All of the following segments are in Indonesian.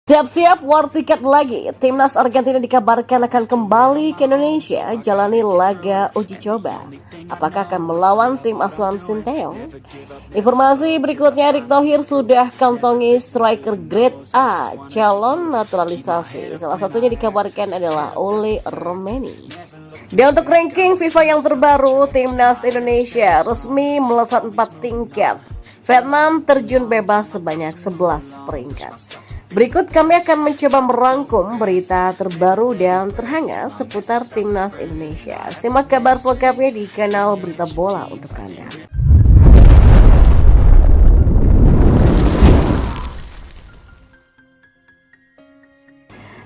Siap-siap war tiket lagi. Timnas Argentina dikabarkan akan kembali ke Indonesia jalani laga uji coba. Apakah akan melawan tim asuhan Sinteyong? Informasi berikutnya, Erick Thohir sudah kantongi striker grade A calon naturalisasi. Salah satunya dikabarkan adalah Ole Romeni. Dan untuk ranking FIFA yang terbaru, Timnas Indonesia resmi melesat 4 tingkat. Vietnam terjun bebas sebanyak 11 peringkat. Berikut kami akan mencoba merangkum berita terbaru dan terhangat seputar Timnas Indonesia. Simak kabar selengkapnya di kanal Berita Bola untuk Anda.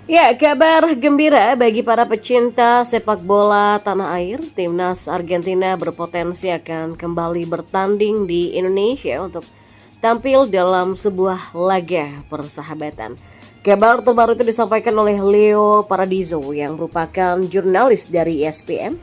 Ya, kabar gembira bagi para pecinta sepak bola tanah air. Timnas Argentina berpotensi akan kembali bertanding di Indonesia untuk tampil dalam sebuah laga persahabatan. Kabar terbaru itu disampaikan oleh Leo Paradiso yang merupakan jurnalis dari ESPN.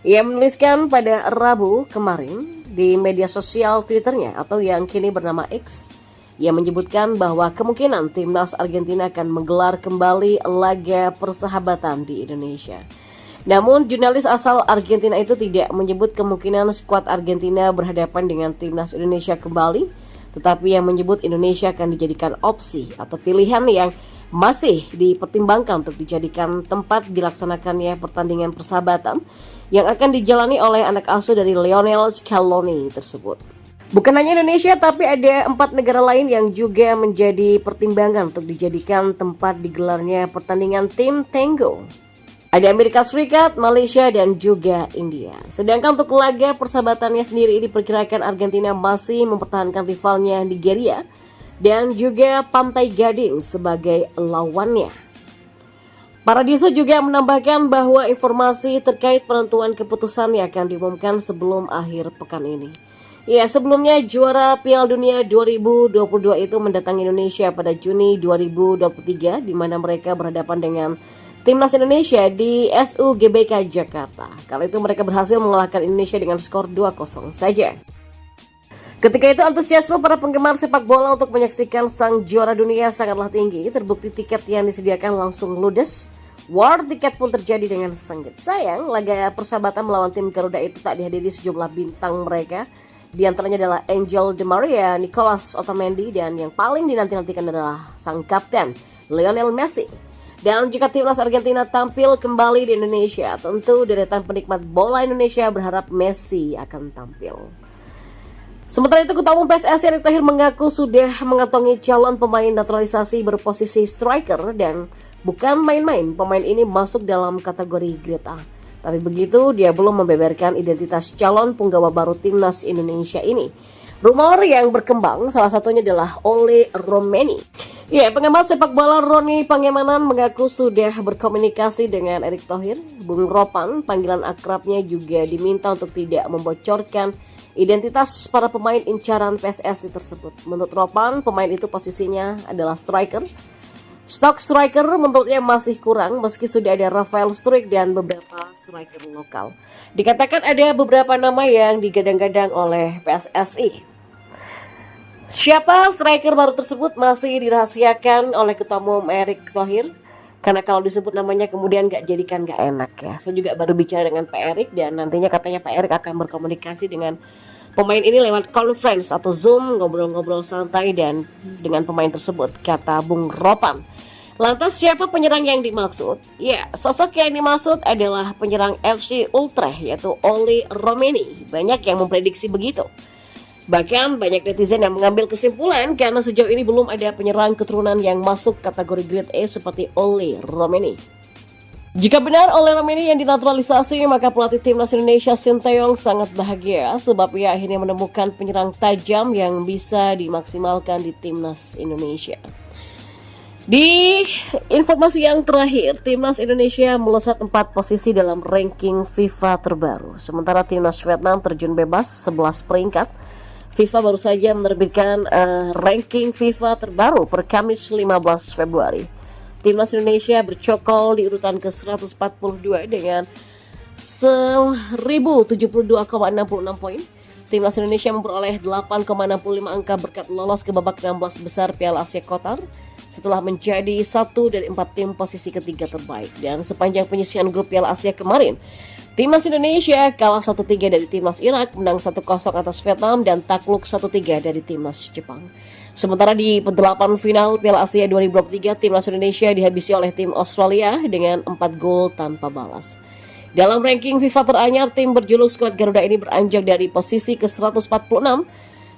Ia menuliskan pada Rabu kemarin di media sosial Twitternya atau yang kini bernama X. Ia menyebutkan bahwa kemungkinan Timnas Argentina akan menggelar kembali laga persahabatan di Indonesia. Namun jurnalis asal Argentina itu tidak menyebut kemungkinan skuad Argentina berhadapan dengan Timnas Indonesia kembali, tetapi yang menyebut Indonesia akan dijadikan opsi atau pilihan yang masih dipertimbangkan untuk dijadikan tempat dilaksanakannya pertandingan persahabatan yang akan dijalani oleh anak asuh dari Lionel Scaloni tersebut. Bukan hanya Indonesia, tapi ada 4 negara lain yang juga menjadi pertimbangan untuk dijadikan tempat digelarnya pertandingan tim Tango. Ada Amerika Serikat, Malaysia, dan juga India. Sedangkan untuk laga persahabatannya sendiri diperkirakan Argentina masih mempertahankan rivalnya Nigeria dan juga Pantai Gading sebagai lawannya. Paradiso juga menambahkan bahwa informasi terkait penentuan keputusan yang akan diumumkan sebelum akhir pekan ini. Ya, sebelumnya juara Piala Dunia 2022 itu mendatangi Indonesia pada Juni 2023 di mana mereka berhadapan dengan Timnas Indonesia di SUGBK Jakarta. Kali itu mereka berhasil mengalahkan Indonesia dengan skor 2-0 saja. Ketika itu antusiasme para penggemar sepak bola untuk menyaksikan sang juara dunia sangatlah tinggi. Terbukti tiket yang disediakan langsung ludes. War tiket pun terjadi dengan sengit. Sayang, laga persahabatan melawan tim Garuda itu tak dihadiri sejumlah bintang mereka. Di antaranya adalah Angel Di Maria, Nicolas Otamendi, dan yang paling dinanti-nantikan adalah sang kapten Lionel Messi. Dan jika Timnas Argentina tampil kembali di Indonesia, tentu deretan penikmat bola Indonesia berharap Messi akan tampil. Sementara itu, Ketua Umum PSSI Erick Thohir mengaku sudah mengantongi calon pemain naturalisasi berposisi striker dan bukan main-main pemain ini masuk dalam kategori grade A. Tapi begitu, dia belum membeberkan identitas calon punggawa baru Timnas Indonesia ini. Rumor yang berkembang salah satunya adalah Ole Romeni. Ya, pengamat sepak bola Roni Pangemanan mengaku sudah berkomunikasi dengan Erick Thohir. Bung Ropan, panggilan akrabnya, juga diminta untuk tidak membocorkan identitas para pemain incaran PSSI tersebut. Menurut Ropan, pemain itu posisinya adalah striker. Stok striker menurutnya masih kurang meski sudah ada Rafael Struijk dan beberapa striker lokal. Dikatakan ada beberapa nama yang digadang-gadang oleh PSSI. Siapa striker baru tersebut masih dirahasiakan oleh Ketua Umum Erick Thohir. Karena kalau disebut namanya kemudian gak enak ya. Saya juga baru bicara dengan Pak Erick dan nantinya katanya Pak Erick akan berkomunikasi dengan pemain ini lewat conference atau Zoom, ngobrol-ngobrol santai dan dengan pemain tersebut, kata Bung Ropan. Lantas siapa penyerang yang dimaksud? Ya, sosok yang dimaksud adalah penyerang FC Utrecht yaitu Ole Romeni. Banyak yang memprediksi begitu. Bahkan banyak netizen yang mengambil kesimpulan karena sejauh ini belum ada penyerang keturunan yang masuk kategori grade A seperti Ole Romeni. Jika benar Ole Romeni yang dinaturalisasi, maka pelatih Timnas Indonesia Sinteyong sangat bahagia sebab ia akhirnya menemukan penyerang tajam yang bisa dimaksimalkan di Timnas Indonesia. Di informasi yang terakhir, Timnas Indonesia melesat 4 posisi dalam ranking FIFA terbaru. Sementara Timnas Vietnam terjun bebas 11 peringkat. FIFA baru saja menerbitkan ranking FIFA terbaru per Kamis 15 Februari. Timnas Indonesia bercokol di urutan ke-142 dengan 1072,66 poin. Timnas Indonesia memperoleh 8,65 angka berkat lolos ke babak 16 besar Piala Asia Qatar setelah menjadi satu dari 4 tim posisi ketiga terbaik. Dan sepanjang penyisihan grup Piala Asia kemarin, Timnas Indonesia kalah 1-3 dari Timnas Irak, menang 1-0 atas Vietnam, dan takluk 1-3 dari Timnas Jepang. Sementara di delapan final Piala Asia 2023, Timnas Indonesia dihabisi oleh tim Australia dengan 4 gol tanpa balas. Dalam ranking FIFA teranyar, tim berjuluk skuad Garuda ini beranjak dari posisi ke-146,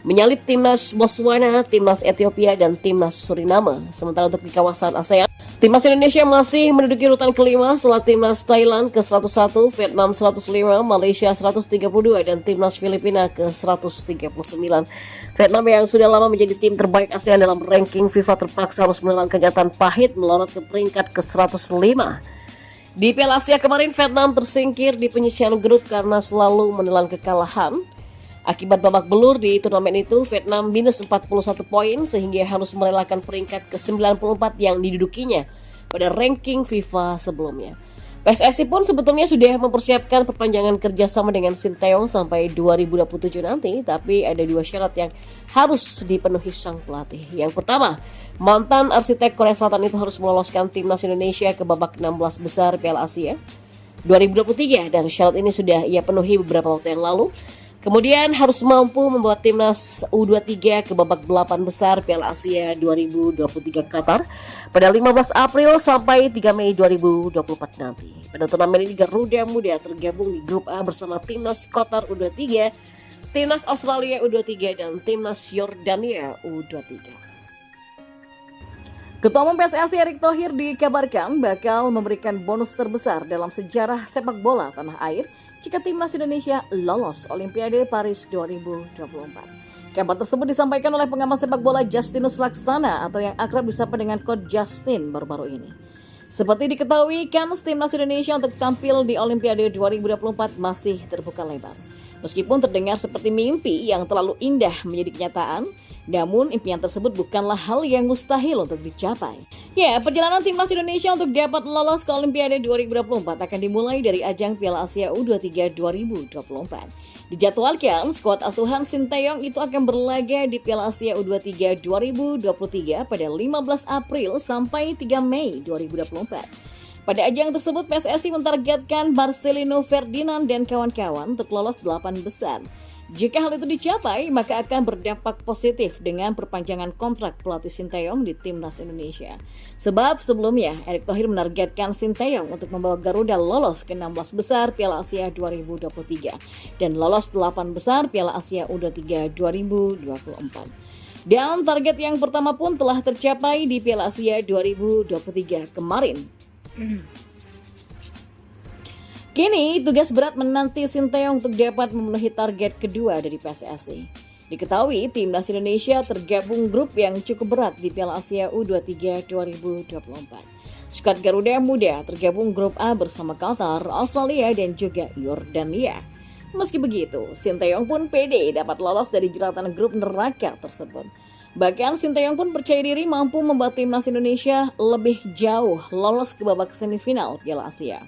menyalip Timnas Botswana, Timnas Ethiopia, dan Timnas Suriname. Sementara untuk di kawasan ASEAN, Timnas Indonesia masih menduduki urutan kelima setelah Timnas Thailand ke-101, Vietnam 105, Malaysia 132, dan Timnas Filipina ke-139. Vietnam yang sudah lama menjadi tim terbaik ASEAN dalam ranking FIFA terpaksa harus menelan kenyataan pahit melorot ke peringkat ke-105. Di Piala Asia kemarin, Vietnam tersingkir di penyisihan grup karena selalu menelan kekalahan. Akibat babak belur di turnamen itu, Vietnam minus 41 poin sehingga harus merelakan peringkat ke-94 yang didudukinya pada ranking FIFA sebelumnya. PSSI pun sebetulnya sudah mempersiapkan perpanjangan kerjasama dengan Sinteyong sampai 2027 nanti, tapi ada 2 syarat yang harus dipenuhi sang pelatih. Yang pertama, mantan arsitek Korea Selatan itu harus meloloskan Timnas Indonesia ke babak 16 besar Piala Asia 2023, dan syarat ini sudah ia penuhi beberapa waktu yang lalu. Kemudian harus mampu membawa Timnas U23 ke babak 8 besar Piala Asia 2023 Qatar pada 15 April sampai 3 Mei 2024 nanti. Pada turnamen ini Garuda Muda tergabung di grup A bersama Timnas Qatar U23, Timnas Australia U23, dan Timnas Yordania U23. Ketua Umum PSSI Erick Thohir dikabarkan bakal memberikan bonus terbesar dalam sejarah sepak bola tanah air jika Timnas Indonesia lolos Olimpiade Paris 2024. Kabar tersebut disampaikan oleh pengamat sepak bola Justinus Laksana atau yang akrab disapa dengan Coach Justin baru-baru ini. Seperti diketahui, kans Timnas Indonesia untuk tampil di Olimpiade 2024 masih terbuka lebar. Meskipun terdengar seperti mimpi yang terlalu indah menjadi kenyataan, namun impian tersebut bukanlah hal yang mustahil untuk dicapai. Ya, perjalanan Timnas Indonesia untuk dapat lolos ke Olimpiade 2024 akan dimulai dari ajang Piala Asia U23 2024. Dijadwalkan, skuad asuhan Sinteyong itu akan berlaga di Piala Asia U23 2023 pada 15 April sampai 3 Mei 2024. Pada ajang tersebut, PSSI mentargetkan Marcelino Ferdinand dan kawan-kawan untuk lolos 8 besar. Jika hal itu dicapai, maka akan berdampak positif dengan perpanjangan kontrak pelatih Sinteyong di Timnas Indonesia. Sebab sebelumnya, Erick Thohir menargetkan Sinteyong untuk membawa Garuda lolos ke 16 besar Piala Asia 2023 dan lolos 8 besar Piala Asia U23 2024. Dan target yang pertama pun telah tercapai di Piala Asia 2023 kemarin. Kini tugas berat menanti Sinteyong untuk dapat memenuhi target kedua dari PSSI. Diketahui Timnas Indonesia tergabung grup yang cukup berat di Piala Asia U23 2024. Skuad Garuda Muda tergabung grup A bersama Qatar, Australia, dan juga Yordania. Meski begitu, Sinteyong pun pede dapat lolos dari jeratan grup neraka tersebut. Bahkan Sinteyong pun percaya diri mampu membawa Timnas Indonesia lebih jauh lolos ke babak semifinal Piala Asia.